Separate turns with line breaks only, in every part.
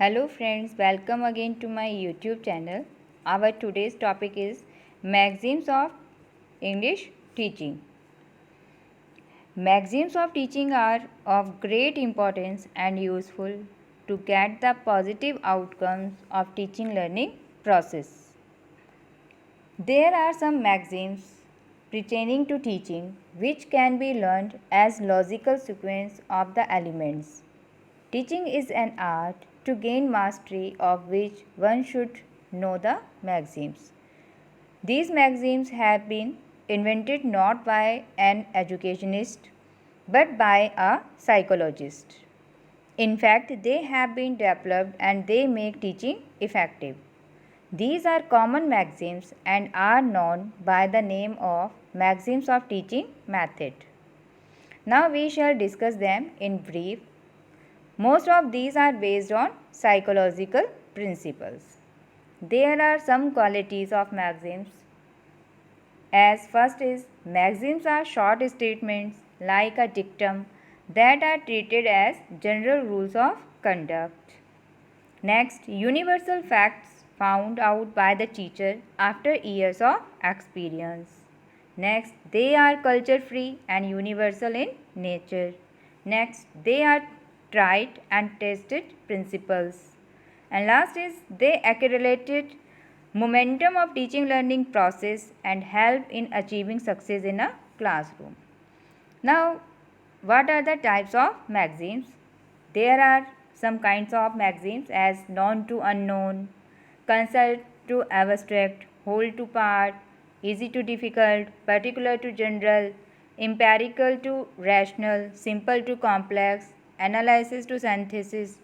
Hello friends, welcome again to my YouTube channel. Our today's topic is Maxims of English Teaching. Maxims of teaching are of great importance and useful to get the positive outcomes of teaching learning process. There are some maxims pertaining to teaching which can be learned as logical sequence of the elements. Teaching is an art to gain mastery of which one should know the maxims. These maxims have been invented not by an educationist but by a psychologist. In fact, they have been developed and they make teaching effective. These are common maxims and are known by the name of maxims of teaching method. Now we shall discuss them in brief. Most of these are based on psychological principles. There are some qualities of maxims. As first is, maxims are short statements like a dictum that are treated as general rules of conduct. Next, universal facts found out by the teacher after years of experience. Next, they are culture free and universal in nature. Next, they are tried and tested principles. And last is they accelerated momentum of teaching learning process and help in achieving success in a classroom. Now, what are the types of maxims? There are some kinds of maxims as known to unknown, concise to abstract, whole to part, easy to difficult, particular to general, empirical to rational, simple to complex, analysis to synthesis,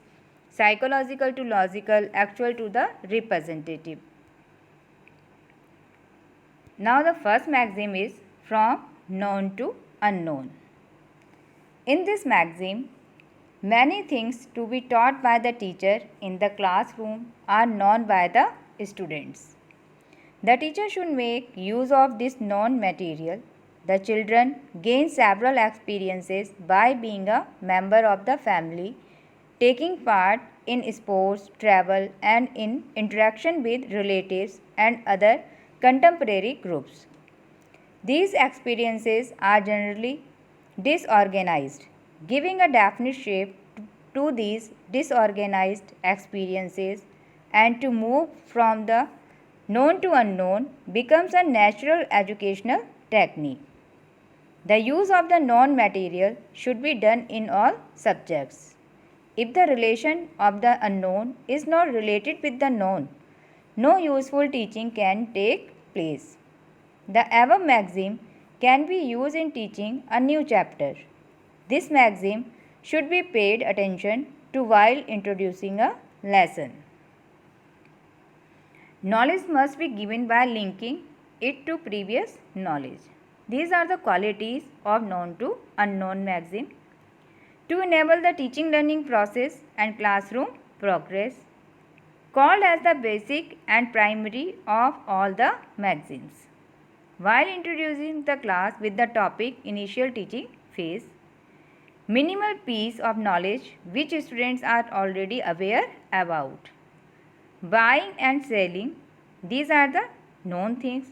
psychological to logical, actual to the representative. Now the first maxim is from known to unknown. In this maxim, many things to be taught by the teacher in the classroom are known by the students. The teacher should make use of this known material. The children gain several experiences by being a member of the family, taking part in sports, travel, and in interaction with relatives and other contemporary groups. These experiences are generally disorganized. Giving a definite shape to these disorganized experiences and to move from the known to unknown becomes a natural educational technique. The use of the known material should be done in all subjects. If the relation of the unknown is not related with the known, no useful teaching can take place. The above maxim can be used in teaching a new chapter. This maxim should be paid attention to while introducing a lesson. Knowledge must be given by linking it to previous knowledge. These are the qualities of known to unknown maxim. To enable the teaching learning process and classroom progress, called as the basic and primary of all the maxims. While introducing the class with the topic initial teaching phase, minimal piece of knowledge which students are already aware about. Buying and selling, these are the known things.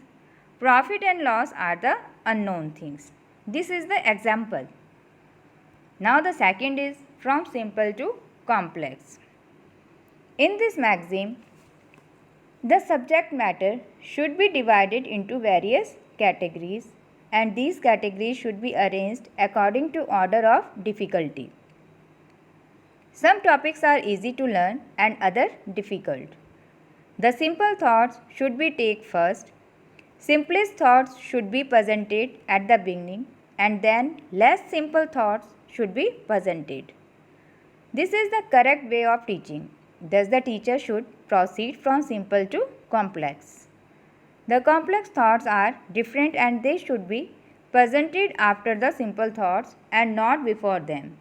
Profit and loss are the unknown things. This is the example. Now the second is from simple to complex. In this maxim, the subject matter should be divided into various categories and these categories should be arranged according to order of difficulty. Some topics are easy to learn and other difficult. The simple thoughts should be taken first. Simplest thoughts should be presented at the beginning and then less simple thoughts should be presented. This is the correct way of teaching. Thus the teacher should proceed from simple to complex. The complex thoughts are different and they should be presented after the simple thoughts and not before them.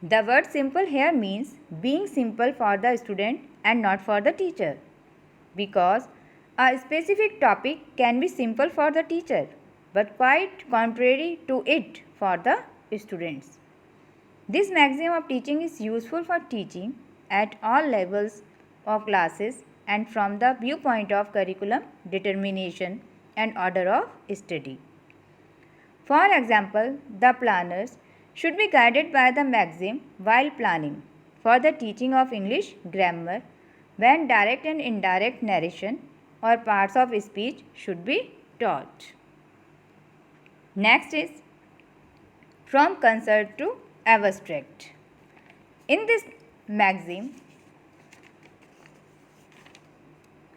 The word simple here means being simple for the student and not for the teacher, because a specific topic can be simple for the teacher but quite contrary to it for the students. This maxim of teaching is useful for teaching at all levels of classes and from the viewpoint of curriculum determination and order of study. For example, the planners should be guided by the maxim while planning for the teaching of English grammar when direct and indirect narration or parts of speech should be taught. Next is from concept to abstract. In this maxim,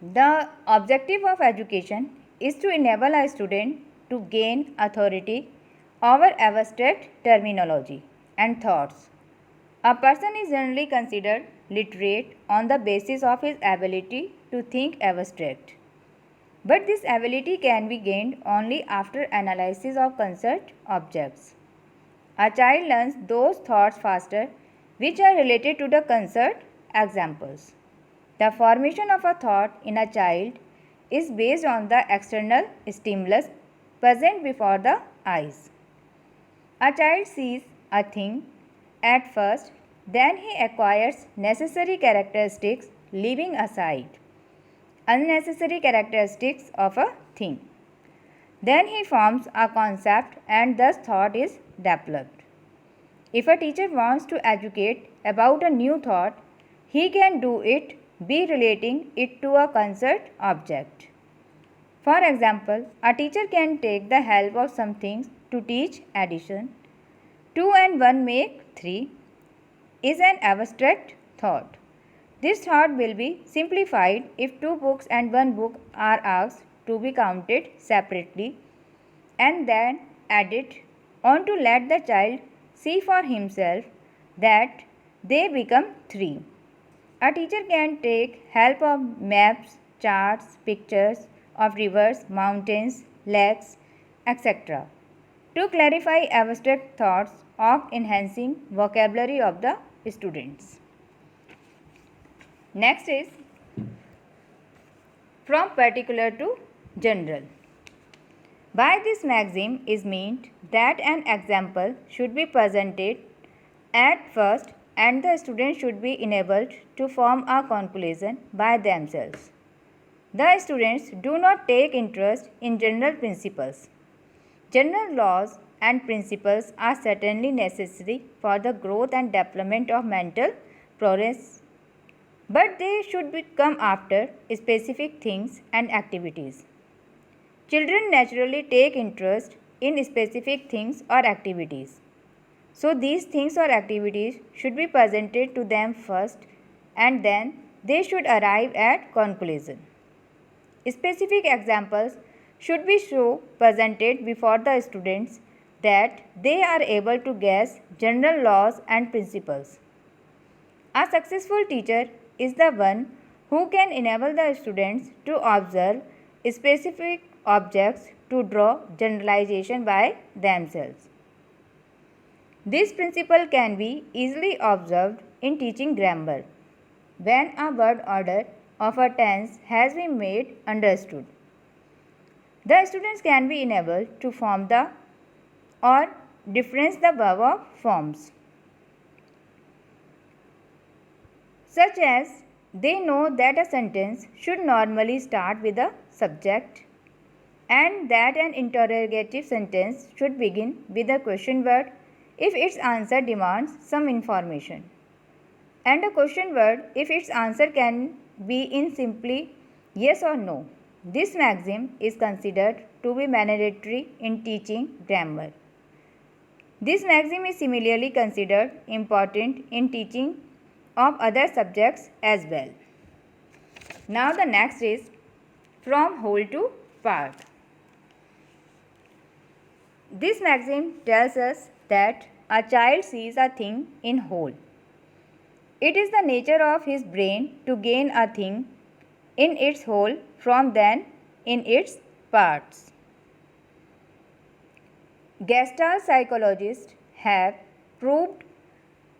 the objective of education is to enable a student to gain authority over abstract terminology and thoughts. A person is generally considered literate on the basis of his ability to think abstract. But this ability can be gained only after analysis of concept objects. A child learns those thoughts faster which are related to the concept examples. The formation of a thought in a child is based on the external stimulus present before the eyes. A child sees a thing at first, then he acquires necessary characteristics, leaving aside unnecessary characteristics of a thing. Then he forms a concept and thus thought is developed. If a teacher wants to educate about a new thought, he can do it by relating it to a concept object. For example, a teacher can take the help of some things to teach addition. 2 and 1 make 3 is an abstract thought. This thought will be simplified if 2 books and 1 book are asked to be counted separately and then added on to let the child see for himself that they become 3. A teacher can take help of maps, charts, pictures of rivers, mountains, lakes, etc. to clarify abstract thoughts of enhancing vocabulary of the students. Next is from particular to general. By this maxim is meant that an example should be presented at first and the student should be enabled to form a conclusion by themselves. The students do not take interest in general principles. General laws and principles are certainly necessary for the growth and development of mental progress, but they should come after specific things and activities. Children naturally take interest in specific things or activities. So these things or activities should be presented to them first and then they should arrive at conclusion. Specific examples should be so presented before the students that they are able to guess general laws and principles. A successful teacher is the one who can enable the students to observe specific objects to draw generalization by themselves. This principle can be easily observed in teaching grammar when a word order of a tense has been made understood. The students can be enabled to form the or difference the verb of forms, such as they know that a sentence should normally start with a subject and that an interrogative sentence should begin with a question word if its answer demands some information, and a question word if its answer can be in simply yes or no. This maxim is considered to be mandatory in teaching grammar. This maxim is similarly considered important in teaching of other subjects as well. Now the next is from whole to part. This maxim tells us that a child sees a thing in whole. It is the nature of his brain to gain a thing in its whole from then in its parts. Gestalt psychologists have proved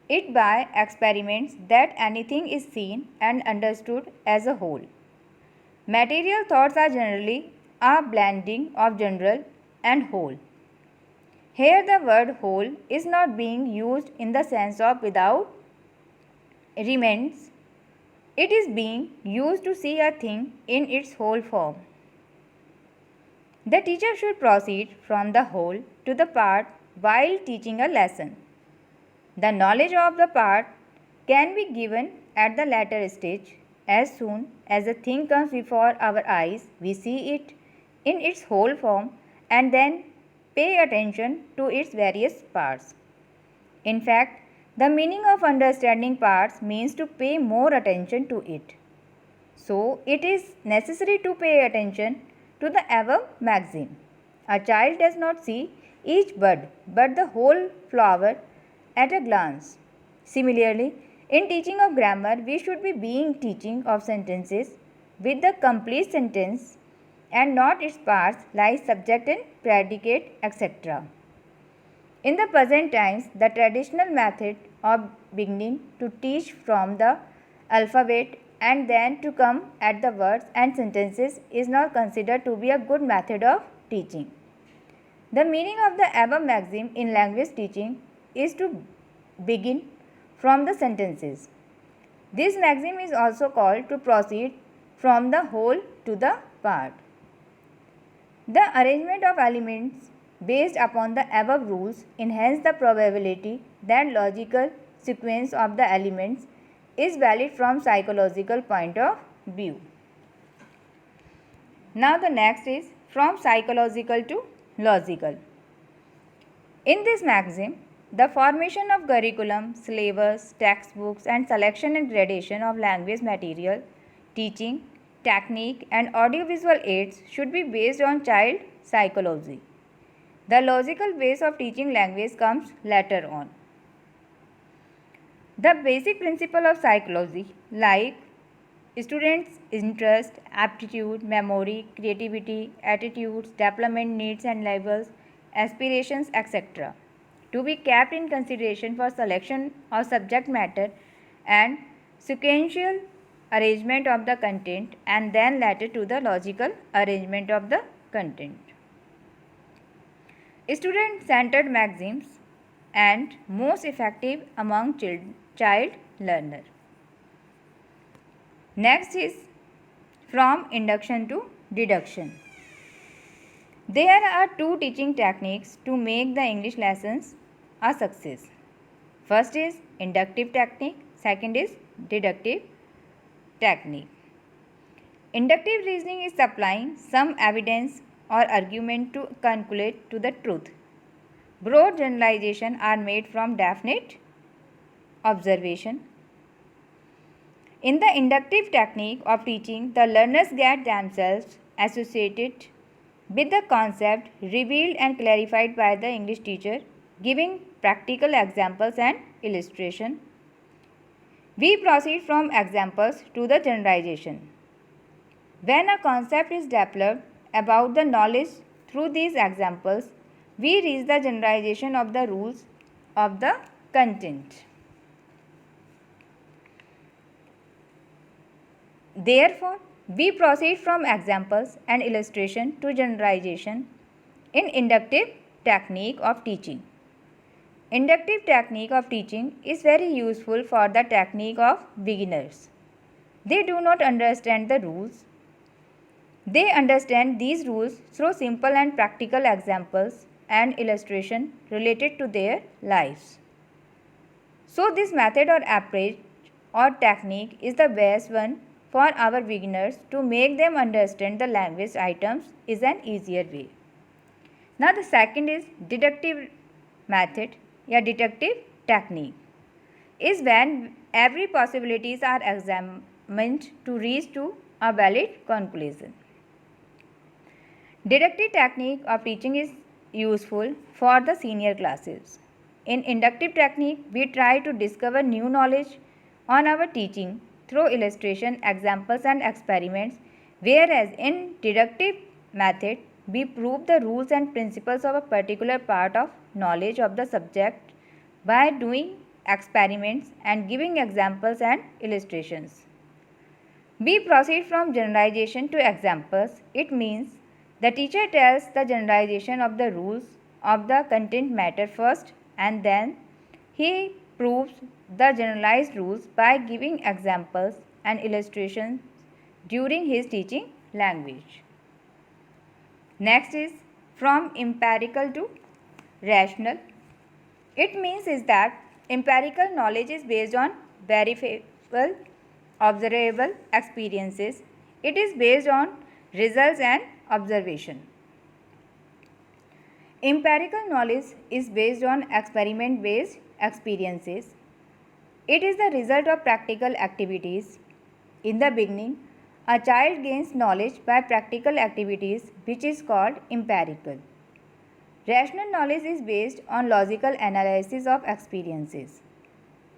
it by experiments that anything is seen and understood as a whole. Material thoughts are generally a blending of general and whole. Here the word whole is not being used in the sense of without remains, it is being used to see a thing in its whole form. The teacher should proceed from the whole to the part while teaching a lesson. The knowledge of the part can be given at the latter stage. As soon as a thing comes before our eyes, we see it in its whole form and then pay attention to its various parts. In fact, the meaning of understanding parts means to pay more attention to it. So, it is necessary to pay attention to the above maxim. A child does not see each bud but the whole flower at a glance. Similarly, in teaching of grammar, we should be being teaching of sentences with the complete sentence and not its parts like subject and predicate, etc. In the present times, the traditional method of beginning to teach from the alphabet and then to come at the words and sentences is not considered to be a good method of teaching. The meaning of the above maxim in language teaching is to begin from the sentences. This maxim is also called to proceed from the whole to the part. The arrangement of elements based upon the above rules enhance the probability that logical sequence of the elements is valid from psychological point of view. Now the next is from psychological to logical. In this maxim, the formation of curriculum, syllabus, textbooks and selection and gradation of language material, teaching, technique and audiovisual aids should be based on child psychology. The logical base of teaching language comes later on. The basic principle of psychology like students' interest, aptitude, memory, creativity, attitudes, development needs and levels, aspirations, etc. to be kept in consideration for selection of subject matter and sequential arrangement of the content and then later to the logical arrangement of the content. Student-centered maxims and most effective among child learner. Next is from induction to deduction. There are two teaching techniques to make the English lessons a success. First is inductive technique, second is deductive technique. Inductive reasoning is supplying some evidence or argument to calculate to the truth. Broad generalizations are made from definite observation. In the inductive technique of teaching, the learners get themselves associated with the concept revealed and clarified by the English teacher, giving practical examples and illustration. We proceed from examples to the generalization. When a concept is developed about the knowledge through these examples, we reach the generalization of the rules of the content. Therefore, we proceed from examples and illustration to generalization in inductive technique of teaching. Inductive technique of teaching is very useful for the technique of beginners. They do not understand the rules. They understand these rules through simple and practical examples and illustration related to their lives. So this method or approach or technique is the best one for our beginners to make them understand the language items is an easier way. Now the second is deductive method or deductive technique is when every possibilities are examined to reach to a valid conclusion. Deductive technique of teaching is useful for the senior classes. In inductive technique, we try to discover new knowledge on our teaching through illustration, examples and experiments, whereas in deductive method, we prove the rules and principles of a particular part of knowledge of the subject by doing experiments and giving examples and illustrations. We proceed from generalization to examples. It means the teacher tells the generalization of the rules of the content matter first and then he proves the generalized rules by giving examples and illustrations during his teaching language. Next is from empirical to rational. It means is that empirical knowledge is based on verifiable, observable experiences. It is based on results and observation. Empirical knowledge is based on experiment-based experiences. It is the result of practical activities. In the beginning, a child gains knowledge by practical activities, which is called empirical. Rational knowledge is based on logical analysis of experiences.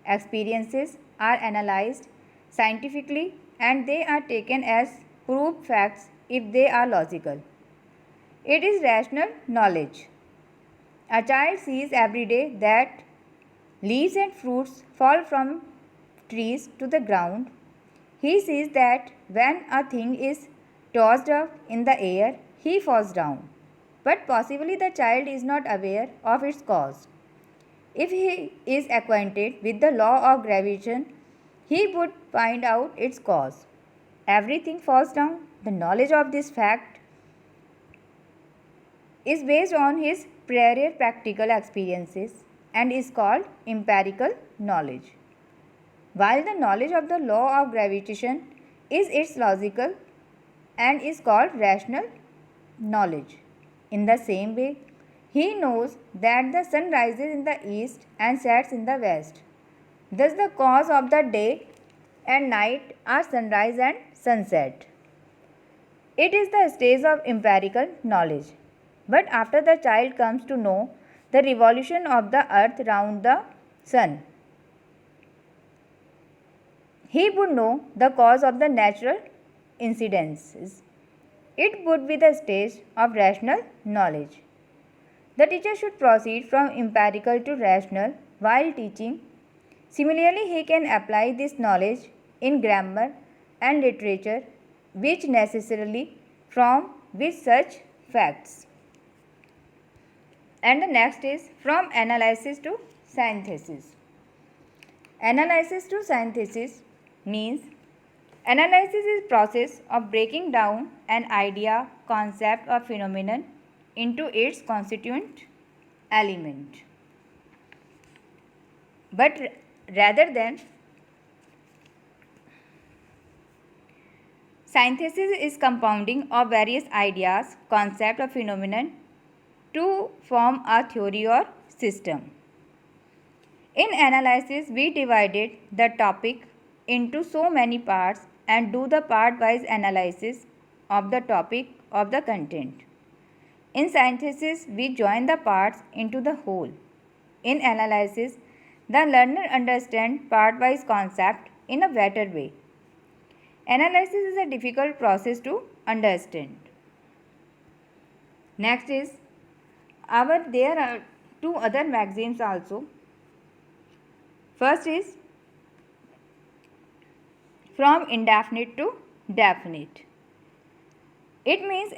Experiences are analyzed scientifically and they are taken as proved facts if they are logical. It is rational knowledge. A child sees every day that leaves and fruits fall from trees to the ground. He sees that when a thing is tossed up in the air, he falls down. But possibly the child is not aware of its cause. If he is acquainted with the law of gravitation, he would find out its cause. Everything falls down. The knowledge of this fact is based on his prior practical experiences and is called empirical knowledge. While the knowledge of the law of gravitation is its logical and is called rational knowledge. In the same way, he knows that the sun rises in the east and sets in the west. Thus the cause of the day and night are sunrise and sunset. It is the stage of empirical knowledge. But after the child comes to know the revolution of the earth round the sun, he would know the cause of the natural incidences. It would be the stage of rational knowledge. The teacher should proceed from empirical to rational while teaching. Similarly, he can apply this knowledge in grammar and literature, which necessarily from with such facts. And the next is from analysis to synthesis. Analysis to synthesis means analysis is process of breaking down an idea, concept or phenomenon into its constituent element. But rather than synthesis is compounding of various ideas, concept or phenomenon to form a theory or system. In analysis, we divided the topic into so many parts and do the part-wise analysis of the topic of the content. In synthesis, we join the parts into the whole. In analysis, the learner understands part-wise concept in a better way. Analysis is a difficult process to understand. Next is there are two other maxims also. First is from indefinite to definite. It means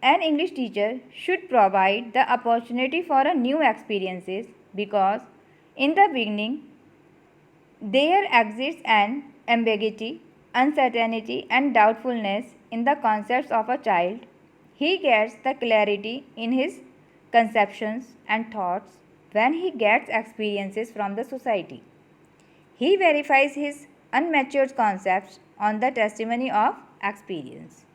an English teacher should provide the opportunity for a new experiences because in the beginning there exists an ambiguity, uncertainty and doubtfulness in the concepts of a child. He gets the clarity in his conceptions and thoughts when he gets experiences from the society. He verifies his unmatured concepts on the testimony of experience.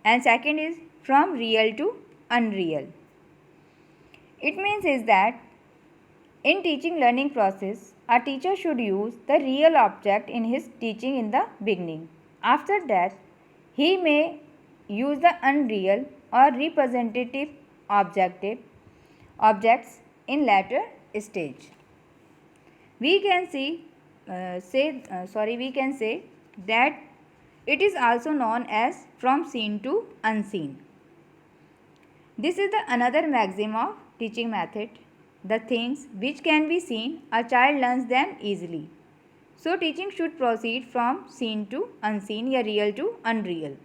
And second is from real to unreal. It means is that in teaching learning process, a teacher should use the real object in his teaching in the beginning. After that, he may use the unreal or representative objects in later stage. We can say that it is also known as from seen to unseen. This is the another maxim of teaching method. The things which can be seen, a child learns them easily. So teaching should proceed from seen to unseen or real to unreal.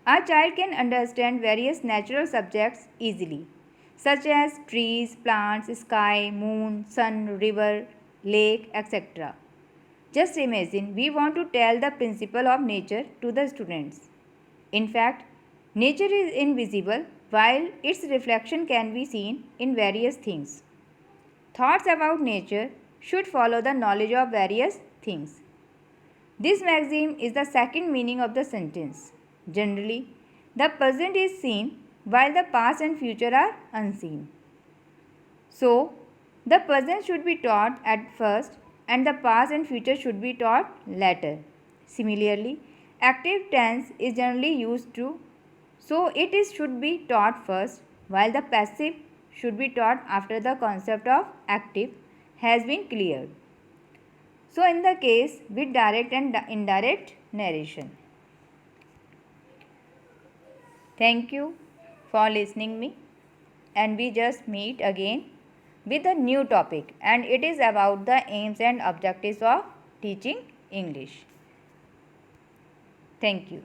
A child can understand various natural subjects easily. such as trees, plants, sky, moon, sun, river, lake, etc. Just imagine we want to tell the principle of nature to the students. In fact, nature is invisible while its reflection can be seen in various things. Thoughts about nature should follow the knowledge of various things. This maxim is the second meaning of the sentence. Generally, the present is seen while the past and future are unseen. So, the present should be taught at first and the past and future should be taught later. Similarly, active tense is generally used to, so it is should be taught first while the passive should be taught after the concept of active has been cleared. So in the case with direct and indirect narration. Thank you for listening me, and we just meet again with a new topic, and it is about the aims and objectives of teaching English. Thank you.